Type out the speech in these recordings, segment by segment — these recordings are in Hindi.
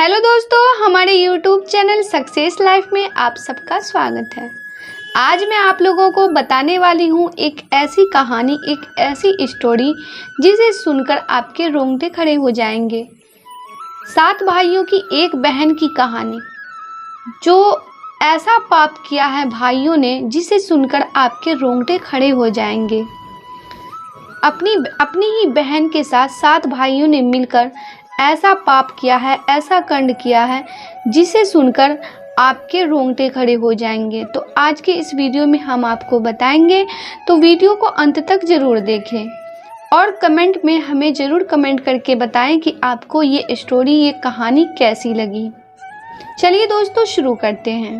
हेलो दोस्तों, हमारे YouTube चैनल सक्सेस लाइफ में आप सबका स्वागत है। आज मैं आप लोगों को बताने वाली हूँ एक ऐसी कहानी, एक ऐसी स्टोरी जिसे सुनकर आपके रोंगटे खड़े हो जाएंगे। 7 भाइयों की एक बहन की कहानी, जो ऐसा पाप किया है भाइयों ने जिसे सुनकर आपके रोंगटे खड़े हो जाएंगे। अपनी ही बहन के साथ 7 भाइयों ने मिलकर ऐसा पाप किया है, ऐसा कांड किया है जिसे सुनकर आपके रोंगटे खड़े हो जाएंगे। तो आज के इस वीडियो में हम आपको बताएंगे, तो वीडियो को अंत तक ज़रूर देखें और कमेंट में हमें ज़रूर कमेंट करके बताएं कि आपको ये स्टोरी, ये कहानी कैसी लगी। चलिए दोस्तों, शुरू करते हैं।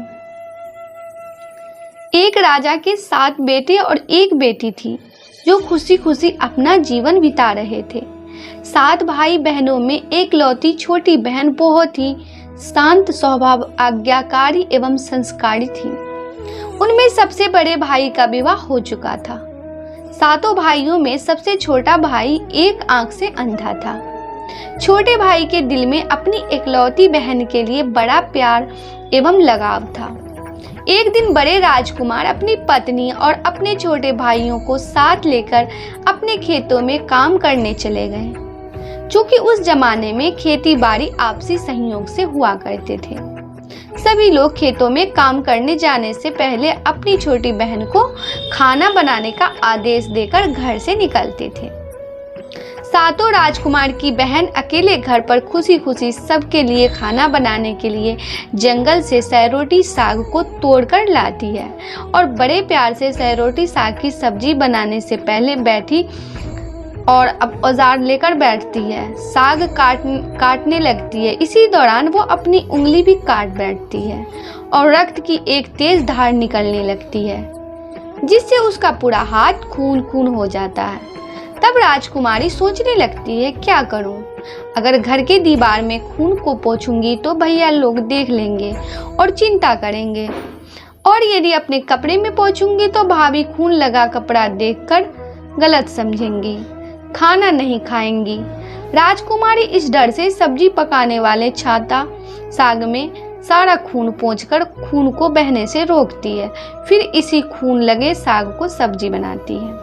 एक राजा के 7 बेटे और एक बेटी थी जो खुशी खुशी अपना जीवन बिता रहे थे। 7 भाई बहनों में एकलौती छोटी बहन बहुत ही शांत स्वभाव, आज्ञाकारी एवं संस्कारी थी। उनमें सबसे बड़े भाई का विवाह हो चुका था। 7 भाइयों में सबसे छोटा भाई एक आंख से अंधा था। छोटे भाई के दिल में अपनी एकलौती बहन के लिए बड़ा प्यार एवं लगाव था। एक दिन बड़े राजकुमार अपनी पत्नी और अपने छोटे भाइयों को साथ लेकर अपने खेतों में काम करने चले गए। चूंकि उस जमाने में खेती बाड़ी आपसी सहयोग से हुआ करते थे, सभी लोग खेतों में काम करने जाने से पहले अपनी छोटी बहन को खाना बनाने का आदेश देकर घर से निकलते थे। 7 राजकुमार की बहन अकेले घर पर खुशी खुशी सबके लिए खाना बनाने के लिए जंगल से सहरोटी साग को तोड़कर लाती है और बड़े प्यार से सहरोटी साग की सब्जी बनाने से पहले बैठी और अब औजार लेकर बैठती है। साग काटने लगती है। इसी दौरान वो अपनी उंगली भी काट बैठती है और रक्त की एक तेज धार निकलने लगती है, जिससे उसका पूरा हाथ खून हो जाता है। तब राजकुमारी सोचने लगती है, क्या करूं? अगर घर के दीवार में खून को पोंछूंगी तो भैया लोग देख लेंगे और चिंता करेंगे, और यदि अपने कपड़े में पोंछूंगी तो भाभी खून लगा कपड़ा देखकर गलत समझेंगी, खाना नहीं खाएंगी। राजकुमारी इस डर से सब्जी पकाने वाले छाता साग में सारा खून पोंछकर खून को बहने से रोकती है। फिर इसी खून लगे साग को सब्जी बनाती है।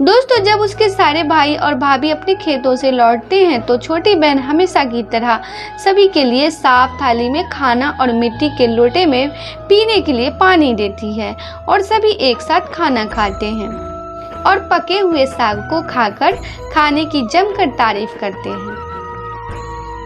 दोस्तों, जब उसके सारे भाई और भाभी अपने खेतों से लौटते हैं तो छोटी बहन हमेशा की तरह सभी के लिए साफ थाली में खाना और मिट्टी के लोटे में पीने के लिए पानी देती है और सभी एक साथ खाना खाते हैं और पके हुए साग को खाकर खाने की जमकर तारीफ करते हैं।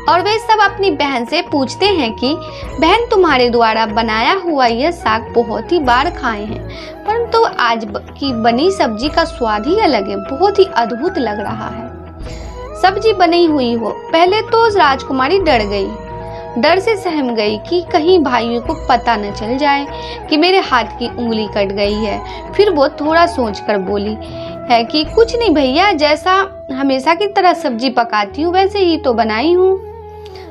और वे सब अपनी बहन से पूछते हैं कि बहन, तुम्हारे द्वारा बनाया हुआ यह साग बहुत ही बार खाए हैं, परंतु आज की बनी सब्जी का स्वाद ही अलग है, बहुत ही अद्भुत लग रहा है। सब्जी बनी हुई हो। पहले तो राजकुमारी डर गई, डर से सहम गई कि कहीं भाइयों को पता न चल जाए कि मेरे हाथ की उंगली कट गई है। फिर वो थोड़ा सोचकर बोली है कि कुछ नहीं भैया, जैसा हमेशा की तरह सब्जी पकाती हूँ वैसे ही तो बनाई हूँ।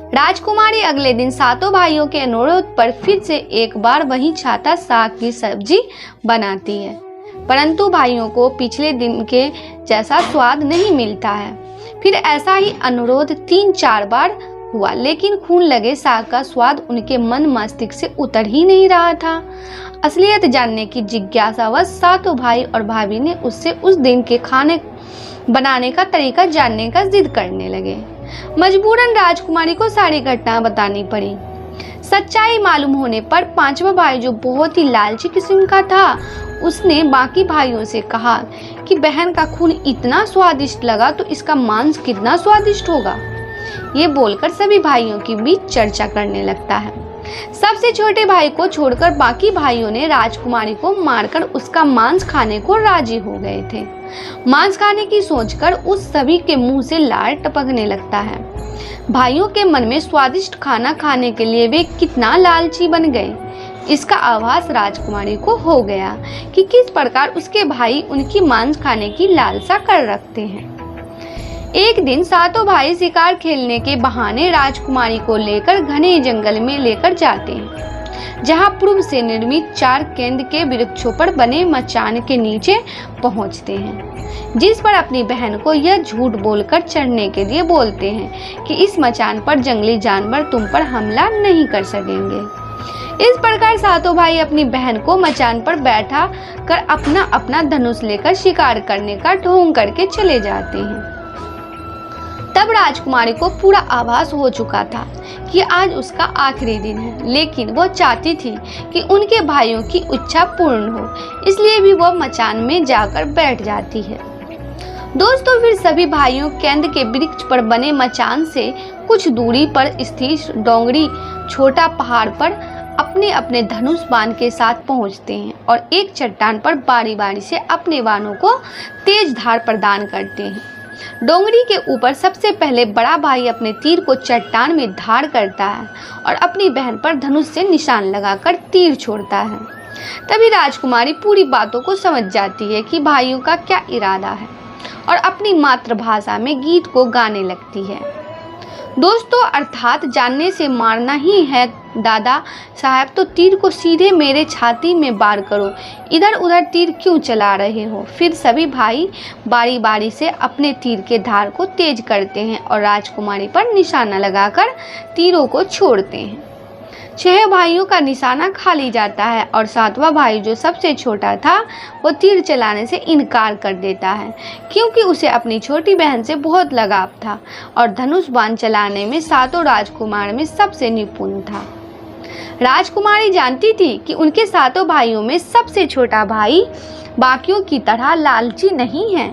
राजकुमारी अगले दिन 7 भाइयों के अनुरोध पर फिर से एक बार वही छाता साग की सब्जी बनाती है, परंतु भाइयों को पिछले दिन के जैसा स्वाद नहीं मिलता है। फिर ऐसा ही अनुरोध 3-4 बार हुआ, लेकिन खून लगे साग का स्वाद उनके मन मस्तिष्क से उतर ही नहीं रहा था। असलियत जानने की जिज्ञासावश 7 भाई और भाभी ने उससे उस दिन के खाने बनाने का तरीका जानने का जिद करने लगे। मजबूरन राजकुमारी को सारी घटना बतानी पड़ी। सच्चाई मालूम होने पर 5वां भाई, जो बहुत ही लालची किस्म का था, उसने बाकी भाइयों से कहा कि बहन का खून इतना स्वादिष्ट लगा तो इसका मांस कितना स्वादिष्ट होगा। ये बोलकर सभी भाइयों के बीच चर्चा करने लगता है। सबसे छोटे भाई को छोड़कर बाकी भाइयों ने राजकुमारी को मारकर उसका मांस खाने को राजी हो गए थे। मांस खाने की सोचकर उस सभी के मुंह से लार टपकने लगता है। भाइयों के मन में स्वादिष्ट खाना खाने के लिए वे कितना लालची बन गए, इसका आभास राजकुमारी को हो गया कि किस प्रकार उसके भाई उनकी मांस खाने की लालसा कर रखते हैं। एक दिन 7 भाई शिकार खेलने के बहाने राजकुमारी को लेकर घने जंगल में लेकर जाते हैं। जहां पूर्व से निर्मित 4 केंद्र के वृक्षों पर बने मचान के नीचे पहुंचते हैं, जिस पर अपनी बहन को यह झूठ बोलकर चढ़ने के लिए बोलते हैं कि इस मचान पर जंगली जानवर तुम पर हमला नहीं कर सकेंगे। इस प्रकार सातों भाई अपनी बहन को मचान पर बैठा कर अपना अपना धनुष लेकर शिकार करने का ढोंग करके चले जाते हैं। तब राजकुमारी को पूरा आभास हो चुका था कि आज उसका आखिरी दिन है, लेकिन वह चाहती थी कि उनके भाइयों की इच्छा पूर्ण हो, इसलिए भी वह मचान में जाकर बैठ जाती है। दोस्तों, फिर सभी भाइयों केंद्र के वृक्ष पर बने मचान से कुछ दूरी पर स्थित डोंगरी छोटा पहाड़ पर अपने अपने धनुष बाण के साथ पहुंचते हैं और एक चट्टान पर बारी बारी से अपने बाणों को तेज धार प्रदान करते हैं। डोंगरी के ऊपर सबसे पहले बड़ा भाई अपने तीर को चट्टान में धार करता है और अपनी बहन पर धनुष से निशान लगाकर तीर छोड़ता है। तभी राजकुमारी पूरी बातों को समझ जाती है कि भाइयों का क्या इरादा है और अपनी मातृभाषा में गीत को गाने लगती है। दोस्तों, अर्थात जानने से मारना ही है दादा साहब, तो तीर को सीधे मेरे छाती में वार करो, इधर उधर तीर क्यों चला रहे हो। फिर सभी भाई बारी बारी से अपने तीर के धार को तेज करते हैं और राजकुमारी पर निशाना लगाकर तीरों को छोड़ते हैं। 6 भाइयों का निशाना खाली जाता है और 7वां भाई जो सबसे छोटा था वो तीर चलाने से इनकार कर देता है, क्योंकि उसे अपनी छोटी बहन से बहुत लगाव था और धनुष बाण चलाने में सातों राजकुमार में सबसे निपुण था। राजकुमारी जानती थी कि उनके सातों भाइयों में सबसे छोटा भाई बाकियों की तरह लालची नहीं है।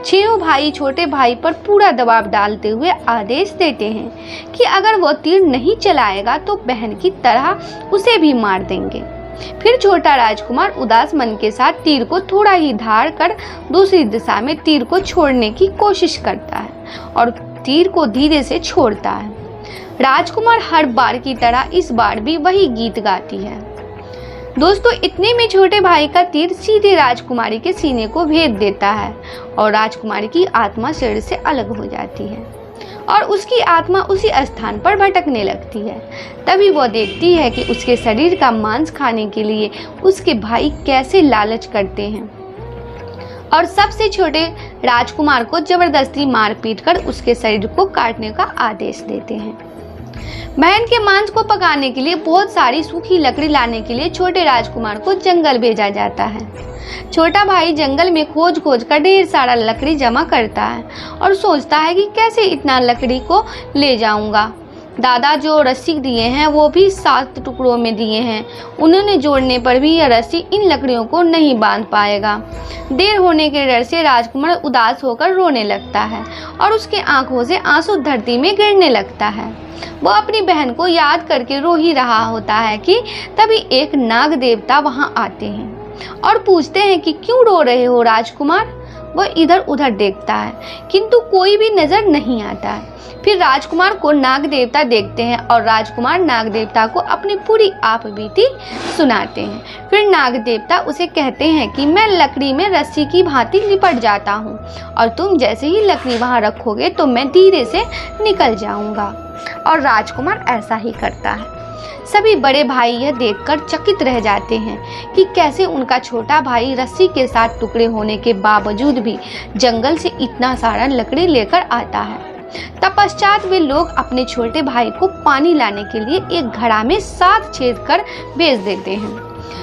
6 भाई छोटे भाई पर पूरा दबाव डालते हुए आदेश देते हैं कि अगर वो तीर नहीं चलाएगा तो बहन की तरह उसे भी मार देंगे। फिर छोटा राजकुमार उदास मन के साथ तीर को थोड़ा ही धार कर दूसरी दिशा में तीर को छोड़ने की कोशिश करता है और तीर को धीरे से छोड़ता है। राजकुमार हर बार की तरह इस बार भी वही गीत गाती है। दोस्तों, इतने में छोटे भाई का तीर सीधे राजकुमारी के सीने को भेद देता है और राजकुमारी की आत्मा शरीर से अलग हो जाती है और उसकी आत्मा उसी स्थान पर भटकने लगती है। तभी वो देखती है कि उसके शरीर का मांस खाने के लिए उसके भाई कैसे लालच करते हैं और सबसे छोटे राजकुमार को जबरदस्ती मारपीट कर उसके शरीर को काटने का आदेश देते हैं। बहन के मांस को पकाने के लिए बहुत सारी सूखी लकड़ी लाने के लिए छोटे राजकुमार को जंगल भेजा जाता है। छोटा भाई जंगल में खोज खोज कर ढेर सारा लकड़ी जमा करता है और सोचता है कि कैसे इतना लकड़ी को ले जाऊंगा। दादा जो रस्सी दिए हैं वो भी 7 टुकड़ों में दिए हैं, उन्होंने जोड़ने पर भी यह रस्सी इन लकड़ियों को नहीं बांध पाएगा। देर होने के डर से राजकुमार उदास होकर रोने लगता है और उसके आंखों से आंसू धरती में गिरने लगता है। वो अपनी बहन को याद करके रो ही रहा होता है कि तभी एक नाग देवता वहां आते हैं और पूछते हैं कि क्यों रो रहे हो राजकुमार। वह इधर उधर देखता है किंतु कोई भी नजर नहीं आता है। फिर राजकुमार को नाग देवता देखते हैं और राजकुमार नाग देवता को अपनी पूरी आप बीती सुनाते हैं। फिर नाग देवता उसे कहते हैं कि मैं लकड़ी में रस्सी की भांति लिपट जाता हूँ और तुम जैसे ही लकड़ी वहाँ रखोगे तो मैं धीरे से निकल जाऊंगा। और राजकुमार ऐसा ही करता है। सभी बड़े भाई यह देखकर चकित रह जाते हैं कि कैसे उनका छोटा भाई रस्सी के साथ टुकड़े होने के बावजूद भी जंगल से इतना सारा लकड़ी लेकर आता है। तत्पश्चात वे लोग अपने छोटे भाई को पानी लाने के लिए एक घड़ा में 7 छेद कर भेज देते हैं।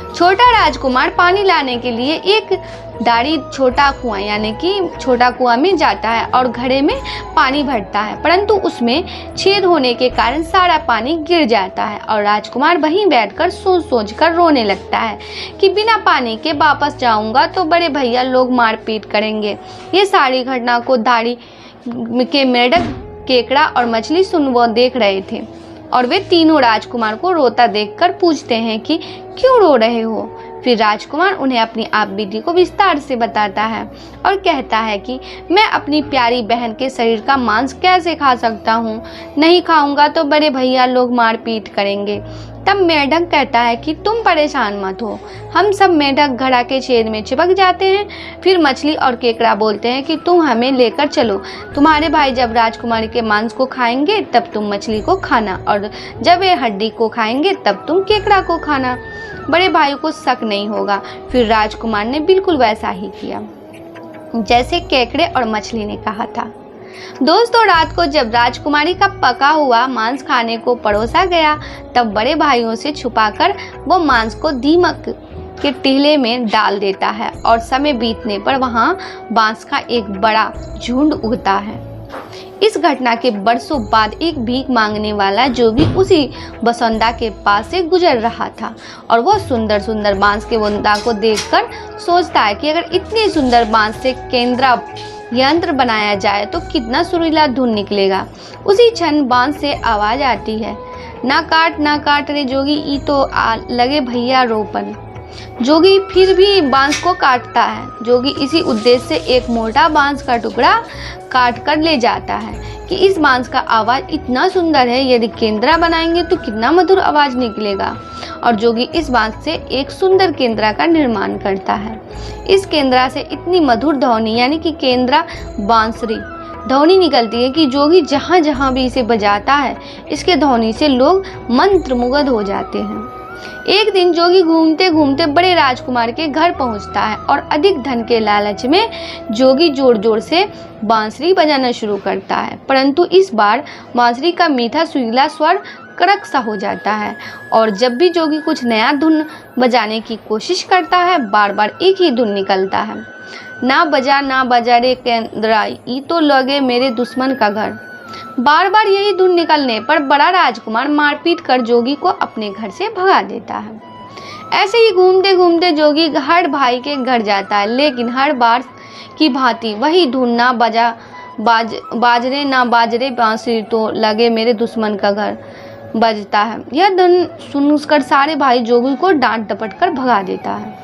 छोटा राजकुमार पानी लाने के लिए एक दाढ़ी छोटा कुआं यानी कि छोटा कुआं में जाता है और घड़े में पानी भरता है, परंतु उसमें छेद होने के कारण सारा पानी गिर जाता है और राजकुमार वहीं बैठकर सोच कर रोने लगता है कि बिना पानी के वापस जाऊंगा तो बड़े भैया लोग मारपीट करेंगे। ये सारी घटना को दाढ़ी के मेढक, केकड़ा और मछली सुन वो देख रहे थे और वे तीनों राजकुमार को रोता देखकर पूछते हैं कि क्यों रो रहे हो। फिर राजकुमार उन्हें अपनी आप बीती को विस्तार से बताता है और कहता है कि मैं अपनी प्यारी बहन के शरीर का मांस कैसे खा सकता हूँ, नहीं खाऊंगा तो बड़े भैया लोग मारपीट करेंगे। तब मेंढक कहता है कि तुम परेशान मत हो, हम सब मेंढक घड़ा के छेद में चिपक जाते हैं। फिर मछली और केकड़ा बोलते हैं कि तुम हमें लेकर चलो, तुम्हारे भाई जब राजकुमारी के मांस को खाएंगे तब तुम मछली को खाना, और जब वे हड्डी को खाएंगे तब तुम केकड़ा को खाना। बड़े भाई को शक नहीं होगा। फिर राजकुमार ने बिल्कुल वैसा ही किया जैसे केकड़े और मछली ने कहा था। दोस्तों, रात को जब राजकुमारी का पका हुआ मांस खाने को परोसा गया, तब बड़े भाइयों से छुपाकर वो मांस को दीमक के टीले में डाल देता है और समय बीतने पर वहां बांस का एक बड़ा झुंड उगता है। इस घटना के बरसों बाद एक भीख मांगने वाला जोगी उसी बसंदा के पास से गुजर रहा था और वो सुंदर सुंदर बांस के बुंदा को देखकर सोचता है कि अगर इतनी सुंदर बांस से केंद्रा यंत्र बनाया जाए तो कितना सुरीला धुन निकलेगा। उसी क्षण बांस से आवाज आती है, ना काट रे जोगी, ई तो लगे भैया रोपन। जोगी फिर भी बांस को काटता है। जोगी इसी उद्देश्य से एक मोटा बांस का टुकड़ा काट कर ले जाता है कि इस बांस का आवाज इतना सुंदर है, यदि केंद्रा बनाएंगे तो कितना मधुर आवाज निकलेगा। और जोगी इस बांस से एक सुंदर केंद्रा का निर्माण करता है। इस केंद्रा से इतनी मधुर ध्वनि यानी कि केंद्रा बांसुरी ध्वनि निकलती है कि जोगी जहाँ जहाँ भी इसे बजाता है, इसके ध्वनि से लोग मंत्रमुग्ध हो जाते हैं। एक दिन जोगी घूमते घूमते बड़े राजकुमार के घर पहुंचता है और अधिक धन के लालच में जोगी जोर जोर से बांसुरी बजाना शुरू करता है, परंतु इस बार बांसुरी का मीठा सुरीला स्वर कड़क सा हो जाता है और जब भी जोगी कुछ नया धुन बजाने की कोशिश करता है, बार बार एक ही धुन निकलता है, ना बजा रे केंद्रा, ई तो लगे मेरे दुश्मन का घर। बार बार यही धुन निकलने पर बड़ा राजकुमार मारपीट कर जोगी को अपने घर से भगा देता है। ऐसे ही घूमते घूमते जोगी हर भाई के घर जाता है, लेकिन हर बार की भांति वही धुन, ना बाजरे बांसुरी तो लगे मेरे दुश्मन का घर बजता है। यह धुन सुनकर सारे भाई जोगी को डांट डपट कर भगा देता है।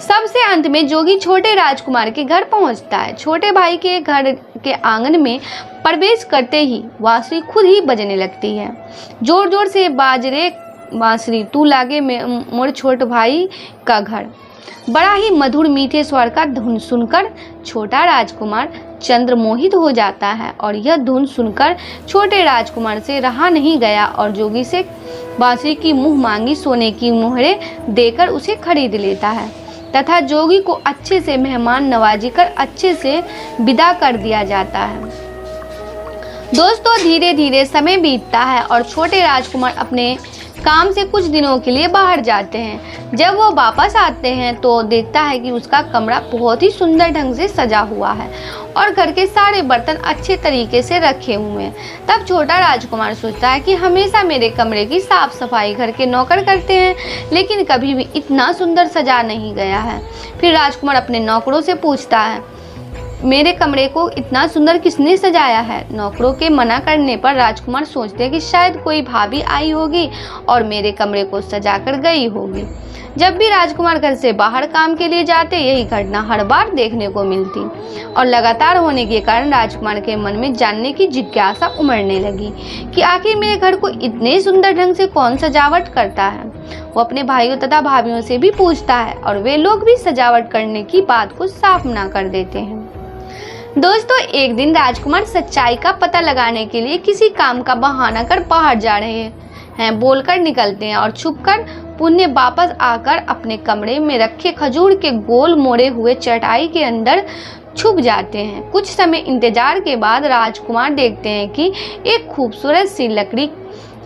सबसे अंत में जोगी छोटे राजकुमार के घर पहुंचता है। छोटे भाई के घर के आंगन में प्रवेश करते ही बांसुरी खुद ही बजने लगती है। जोर जोर से बाजरे बांसुरी, तू लागे मोर छोट भाई का घर। बड़ा ही मधुर मीठे स्वर का धुन सुनकर छोटा राजकुमार चंद्रमोहित हो जाता है और यह धुन सुनकर छोटे राजकुमार से रहा नहीं गया और जोगी से बांसुरी की मुंह मांगी सोने की मोहरें देकर उसे खरीद लेता है तथा जोगी को अच्छे से मेहमान नवाजी कर अच्छे से विदा कर दिया जाता है। दोस्तों, धीरे धीरे समय बीतता है और छोटे राजकुमार अपने काम से कुछ दिनों के लिए बाहर जाते हैं। जब वो वापस आते हैं तो देखता है कि उसका कमरा बहुत ही सुंदर ढंग से सजा हुआ है और घर के सारे बर्तन अच्छे तरीके से रखे हुए हैं। तब छोटा राजकुमार सोचता है कि हमेशा मेरे कमरे की साफ सफाई घर के नौकर करते हैं, लेकिन कभी भी इतना सुंदर सजा नहीं गया है। फिर राजकुमार अपने नौकरों से पूछता है, मेरे कमरे को इतना सुंदर किसने सजाया है? नौकरों के मना करने पर राजकुमार सोचते हैं कि शायद कोई भाभी आई होगी और मेरे कमरे को सजा कर गई होगी। जब भी राजकुमार घर से बाहर काम के लिए जाते, यही घटना हर बार देखने को मिलती और लगातार होने के कारण राजकुमार के मन में जानने की जिज्ञासा उमड़ने लगी कि आखिर मेरे घर को इतने सुंदर ढंग से कौन सजावट करता है। वो अपने भाइयों तथा भाभियों से भी पूछता है और वे लोग भी सजावट करने की बात को साफ ना कर देते हैं। दोस्तों, एक दिन राजकुमार सच्चाई का पता लगाने के लिए किसी काम का बहाना कर बाहर जा रहे हैं, बोलकर निकलते हैं और छुपकर पुण्य वापस आकर अपने कमरे में रखे खजूर के गोल मोड़े हुए चटाई के अंदर छुप जाते हैं। कुछ समय इंतजार के बाद राजकुमार देखते हैं कि एक खूबसूरत सी लकड़ी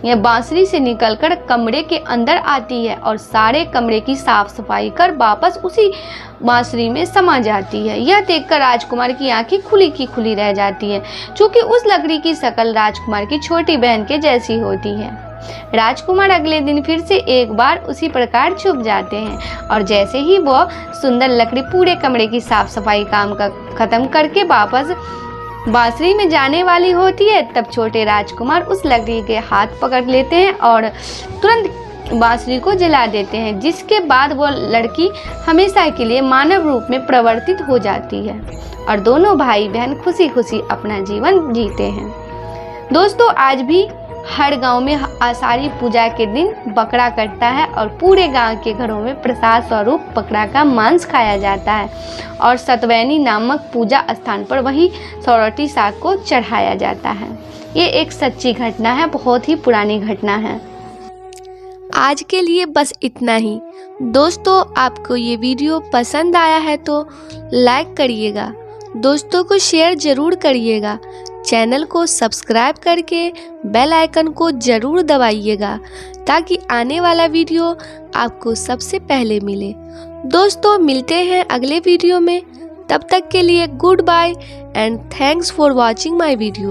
यह बांसुरी से निकलकर कमरे के अंदर आती है और सारे कमरे की साफ सफाई कर वापस उसी बांसुरी में समा जाती है। यह देखकर राजकुमार की आंखें खुली की खुली रह जाती है, क्योंकि उस लकड़ी की शक्ल राजकुमार की छोटी बहन के जैसी होती है। राजकुमार अगले दिन फिर से एक बार उसी प्रकार छुप जाते हैं और जैसे ही वो सुंदर लकड़ी पूरे कमरे की साफ सफाई काम का खत्म करके वापस बांसुरी में जाने वाली होती है, तब छोटे राजकुमार उस लकड़ी के हाथ पकड़ लेते हैं और तुरंत बांसुरी को जला देते हैं, जिसके बाद वो लड़की हमेशा के लिए मानव रूप में परिवर्तित हो जाती है और दोनों भाई बहन खुशी खुशी अपना जीवन जीते हैं। दोस्तों, आज भी हर गांव में आषाढ़ी पूजा के दिन बकरा कटता है और पूरे गांव के घरों में प्रसाद स्वरूप बकरा का मांस खाया जाता है और सतवैनी नामक पूजा स्थान पर वही सौरठी साग को चढ़ाया जाता है। ये एक सच्ची घटना है, बहुत ही पुरानी घटना है। आज के लिए बस इतना ही। दोस्तों, आपको ये वीडियो पसंद आया है तो लाइक करिएगा, दोस्तों को शेयर ज़रूर करिएगा, चैनल को सब्सक्राइब करके बेल आइकन को ज़रूर दबाइएगा ताकि आने वाला वीडियो आपको सबसे पहले मिले। दोस्तों, मिलते हैं अगले वीडियो में, तब तक के लिए good bye and thanks for watching my video.